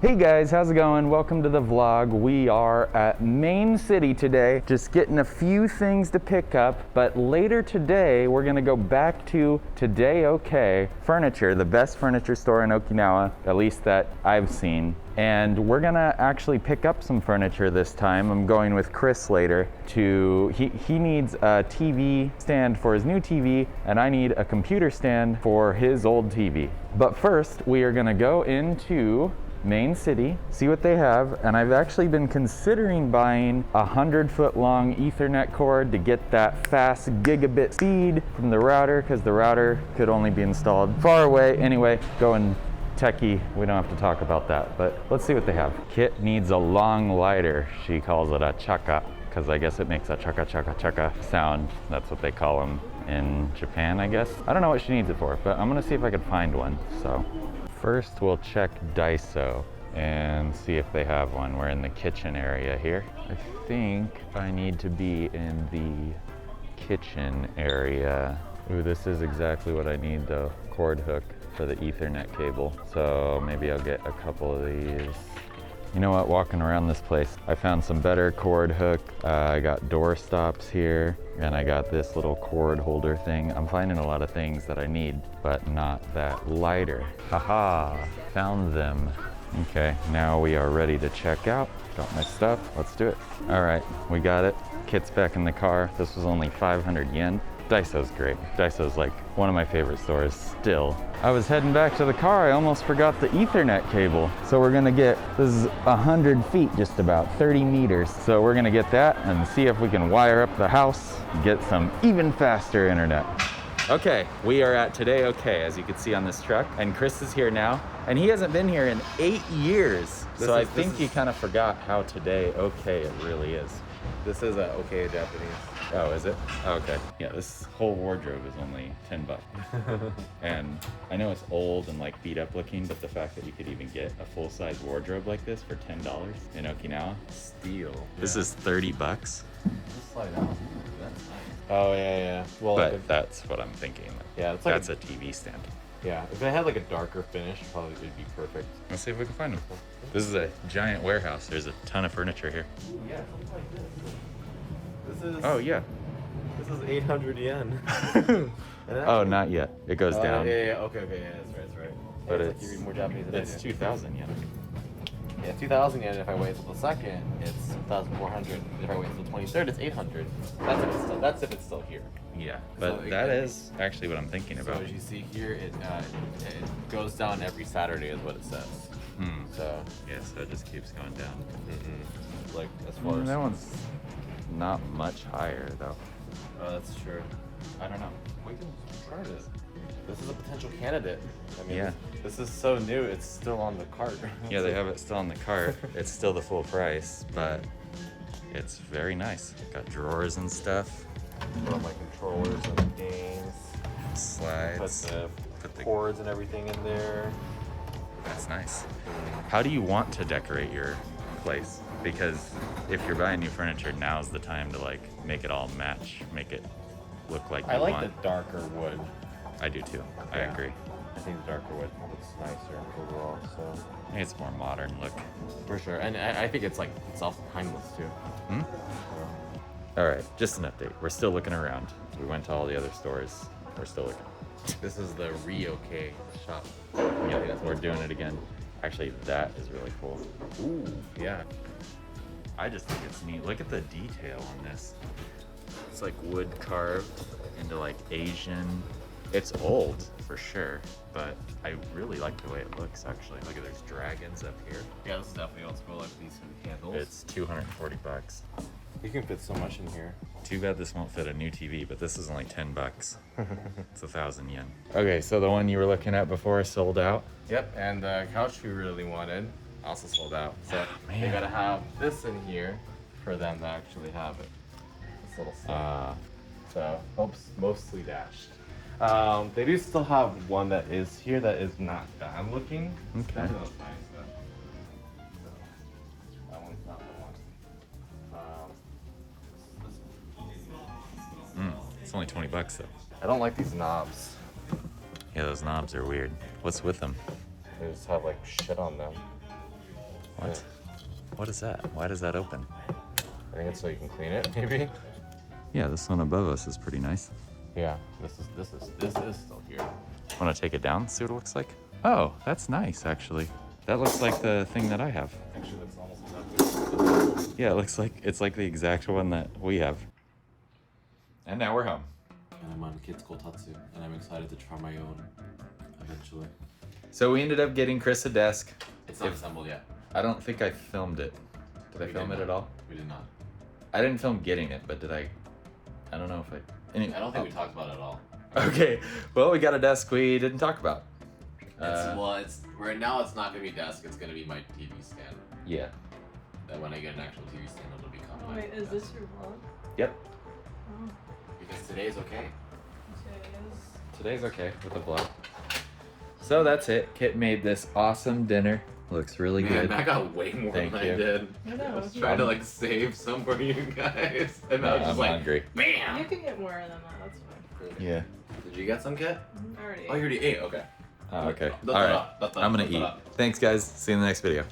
Hey guys, how's it going? Welcome to the vlog. We are at Main City today, just getting a few things to pick up, but later today we're gonna go back to Today OK Furniture, the best furniture store in Okinawa, at least that I've seen. And we're gonna actually pick up some furniture this time. I'm going with Chris later he needs a TV stand for his new TV, and I need a computer stand for his old TV. But first, we are gonna go into Main City, see what they have, and I've actually been considering buying a 100-foot long Ethernet cord to get that fast gigabit speed from the router, because the router could only be installed far away. Anyway, going techie, we don't have to talk about that, but let's see what they have. Kit needs a long lighter. She calls it a chaka, because I guess it makes a chaka chaka chaka sound. That's what they call them in Japan, I guess. I don't know what she needs it for, but I'm gonna see if I can find one. So first, we'll check Daiso and see if they have one. We're in the kitchen area here. I think I need to be in the kitchen area. Ooh, this is exactly what I need though. Cord hook for the Ethernet cable. So maybe I'll get a couple of these. You know what, walking around this place, I found some better cord hook. I got door stops here, and I got this little cord holder thing. I'm finding a lot of things that I need, but not that lighter. Haha, found them. Okay, now we are ready to check out. Got my stuff, let's do it. All right, we got it. Kit's back in the car. This was only 500 yen. Daiso's great. Daiso's like one of my favorite stores still. I was heading back to the car, I almost forgot the Ethernet cable. So we're gonna get, this is 100 feet, just about 30 meters. So we're gonna get that and see if we can wire up the house, get some even faster internet. Okay, we are at Today OK, as you can see on this truck, and Chris is here now, and he hasn't been here in 8 years. So I think he kind of forgot how Today OK it really is. This is a OK Japanese. Oh, is it? Oh, okay. Yeah, this whole wardrobe is only 10 bucks. And I know it's old and like beat up looking, but the fact that you could even get a full-size wardrobe like this for $10 in Okinawa, steal. Yeah. This is 30 bucks. Just slide out. That's nice. Oh, yeah. Well, but like that's what I'm thinking. Yeah, it's like that's a TV stand. Yeah, if it had like a darker finish, probably would be perfect. Let's see if we can find them. This is a giant warehouse. There's a ton of furniture here. Yeah, something like this. This is. Oh yeah. This is 800 yen. Oh, not yet. It goes down. Yeah. Okay. Yeah, that's right. But it's like you read more Japanese than it's 2,000 yen. Yeah, 2,000 yen. If I wait until the second, it's 2,400. If I wait until the 23rd, it's 800. That's if it's still here. Yeah, but so that is actually what I'm thinking about. So as you see here, it goes down every Saturday, is what it says. So yeah, so it just keeps going down. Like as far as that one's not much higher though. Oh, that's true. I don't know. We can try this. This is a potential candidate. I mean, yeah. This is so new, it's still on the cart. Yeah, they have it still on the cart. It's still the full price, but it's very nice. Got drawers and stuff. Put all my controllers and games. Slides. Put the cords and everything in there. That's nice. How do you want to decorate your place? Because if you're buying new furniture, now's the time to like make it all match, make it look like you want. I like the darker wood. I do too. I agree. I think the darker wood looks nicer overall. So I think it's more modern look. For sure, and I think it's like it's also timeless too. All right, just an update. We're still looking around. We went to all the other stores. We're still looking. This is the Ryoke shop. Yeah, we're doing it again. Actually, that is really cool. Ooh, yeah. I just think it's neat. Look at the detail on this. It's like wood carved into like Asian. It's old for sure, but I really like the way it looks actually. Look at there's dragons up here. Yeah, this is definitely old school, like these handles. It's 240 bucks. You can fit so much in here. Too bad this won't fit a new TV, but this is only 10 bucks. It's 1,000 yen. Okay, so the one you were looking at before sold out? Yep, and the couch we really wanted also sold out. So they gotta have this in here for them to actually have it. This little stuff. So hopes mostly dashed. They do still have one that is here that is not bad looking. Okay. That looks nice though. So that one's not the one. It's only 20 bucks though. I don't like these knobs. Yeah, those knobs are weird. What's with them? They just have like shit on them. What? What is that? Why does that open? I think it's so you can clean it, maybe. Yeah, this one above us is pretty nice. Yeah, this is still here. Want to take it down, see what it looks like? Oh, that's nice, actually. That looks like the thing that I have. Actually, looks almost exactly. Yeah, it looks like it's like the exact one that we have. And now we're home. And I'm on Kids Kotatsu, and I'm excited to try my own eventually. So we ended up getting Chris a desk. It's not assembled yet. I don't think I filmed it. Did I We film did it at not. all? We did not. I didn't film getting it, but did I? I don't know if I. Anyway, I don't think we talked about it at all. Okay, well, we got a desk we didn't talk about. It's right now. It's not gonna be desk. It's gonna be my TV stand. Yeah. Then when I get an actual TV stand, it'll become. Oh, my wait, is desk. this your vlog? Yep. Oh, Because today's okay. Today's okay with the vlog. So that's it. Kit made this awesome dinner. Looks really good. I got way more Thank than you. I did. I know. I was trying to like save some for you guys, and I was just I'm like, hungry. bam. You can get more than that, that's fine. Yeah. Did you get some, Kit? I already Oh, you already ate. Okay. Oh, okay. That's All it right. up. That's I'm gonna that's eat. up. Thanks, guys. See you in the next video.